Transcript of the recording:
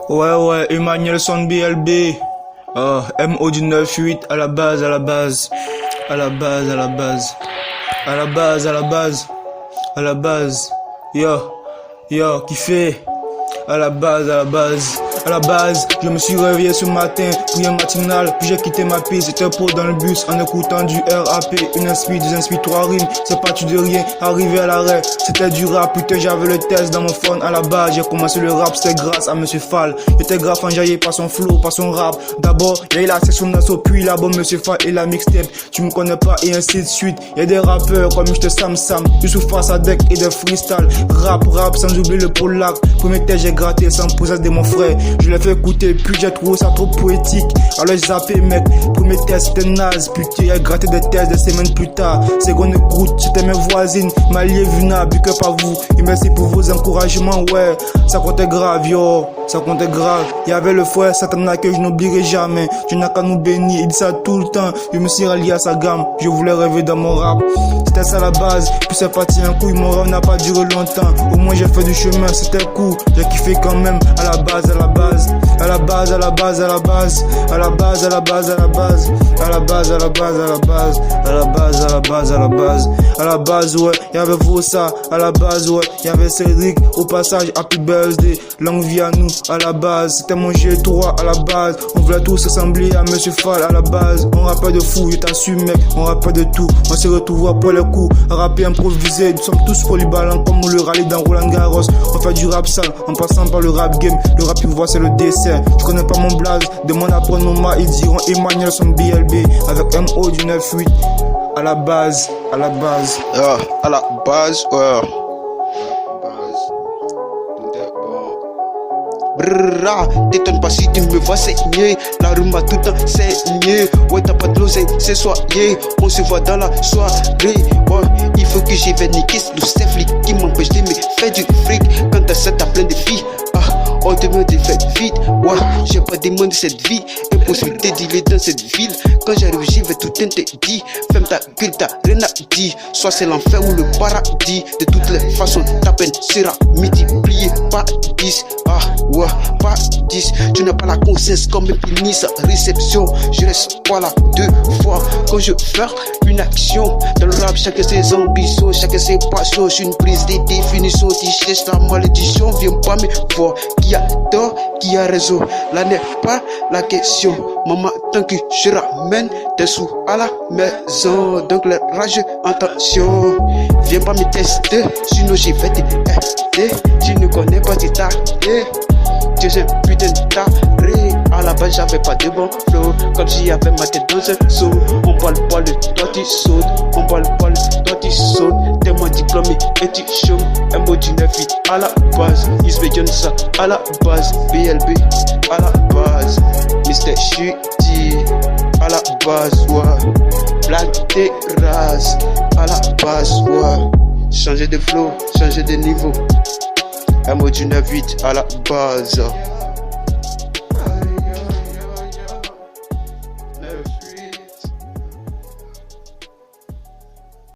Ouais, Emmanuel Son BLB. MO du 9-8 à la base. Yo, kiffé. À la base, je me suis réveillé ce matin, prière matinale, puis j'ai quitté ma piste, j'étais pro dans le bus en écoutant du RAP, une inspi, deux inspi, trois rimes, c'est parti de rien, arrivé à l'arrêt, c'était du rap, putain j'avais le test dans mon phone à la base, j'ai commencé le rap, c'était grâce à Monsieur Fall, j'étais grave enjaillé par son flow, par son rap, d'abord, y'a eu la section d'assaut, puis l'album Monsieur Fall et la mixtape, tu me connais pas et ainsi de suite, y'a des rappeurs comme J'te Sam, Youssouf Sadek et des freestyle, rap, sans oublier le polac, premier test j'ai gratté sans poser de mon frère. Je l'ai fait écouter, puis j'ai trouvé ça trop poétique. Alors j'ai zappé, mec. Premier test, c'était naze. Putain, j'ai gratté des tests des semaines plus tard. Seconde écoute, c'était mes voisines. M'allier Vuna, big up à vous. Et merci pour vos encouragements, ouais. Ça comptait grave, yo. Ça comptait grave. Y'avait le frère Satana que je n'oublierai jamais. Tu n'as qu'à nous bénir, il dit ça tout le temps. Je me suis rallié à sa gamme. Je voulais rêver dans mon rap. C'était ça la base. Puis c'est parti un coup. Mon rêve n'a pas duré longtemps. Au moins j'ai fait du chemin, c'était cool. J'ai kiffé quand même. À la base, ouais, y'avait Vossa, à la base, ouais, y'avait Cédric, au passage, happy birthday, longue vie à nous, à la base, c'était mon G3, à la base, on voulait tous ressembler à Monsieur Fall, à la base, on rappelle de fou, je t'assume, mec, on rappelle de tout, on se retrouve après le coup, à rapper improvisé, nous sommes tous polyvalents, comme le rallye dans Roland Garros, on fait du rap sale, en passant par le rap game, le rap, tu vois, c'est le dessert, je connais pas mon blaze, demande à prendre mon ma, ils diront Emmanuel Son BLB, avec MO du 9-8, à la base, ouais. Brrra, t'étonnes pas si tu me vois saigner. La rue m'a tout enseigné. Ouais, t'as pas de l'oseille, c'est soyez. On se voit dans la soirée. Ouais, il faut que j'y vais niquer. C'est le flic qui m'empêche de me faire du fric. Quand t'as ça, t'as plein de filles. On te met des fêtes vite. Ouais, j'ai pas demandé cette vie. Impossibilité d'y dans cette ville. Quand j'arrive, j'y vais tout interdit. Ferme ta gueule, t'as rien à dire. Soit c'est l'enfer ou le paradis. De toutes les façons, ta peine sera multipliée par 10. Ouais, pas 10. Tu n'as pas la conscience comme fini sa réception. Je reste pas là deux fois. Quand je fais une action dans le rap, chacun ses ambitions, chacun ses passions. J'suis une prise de définition. Tu cherches ta malédiction, viens pas me voir. Qui a tort, qui a raison, là n'est pas la question. Maman, tant que je ramène des sous à la maison. Donc les rageux, attention, viens pas me tester, sinon j'y vais te aider. Tu ne connais pas tes tarés. Tu es un putain de taré. À la base j'avais pas de bon flow, comme si y'avait ma tête dans un seau. On parle pas le toi tu sautes, on parle pas le toi tu sautes. T'es moins diplômé et tu chômes. Un mot du 9-8 à la base, Isbe Johnson à la base, BLB à la base, Mr. Chuty à la base, ouais. Black Terrace à la base, ouais. Changer de flow, changer de niveau. Un mot du 9-8 à la base.